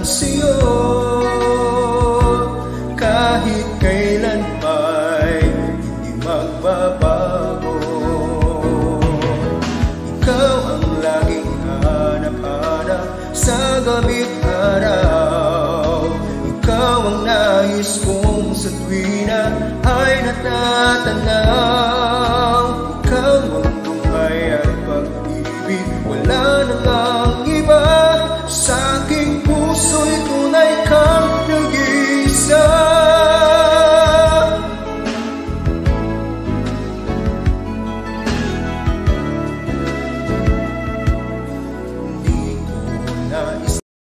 sa'yo. Kahit kailan pa'y hindi magbabago. Ikaw ang laging hanap-hanap sa gabi't araw. Ikaw ang nais kong sa tuwina ay natatanaw.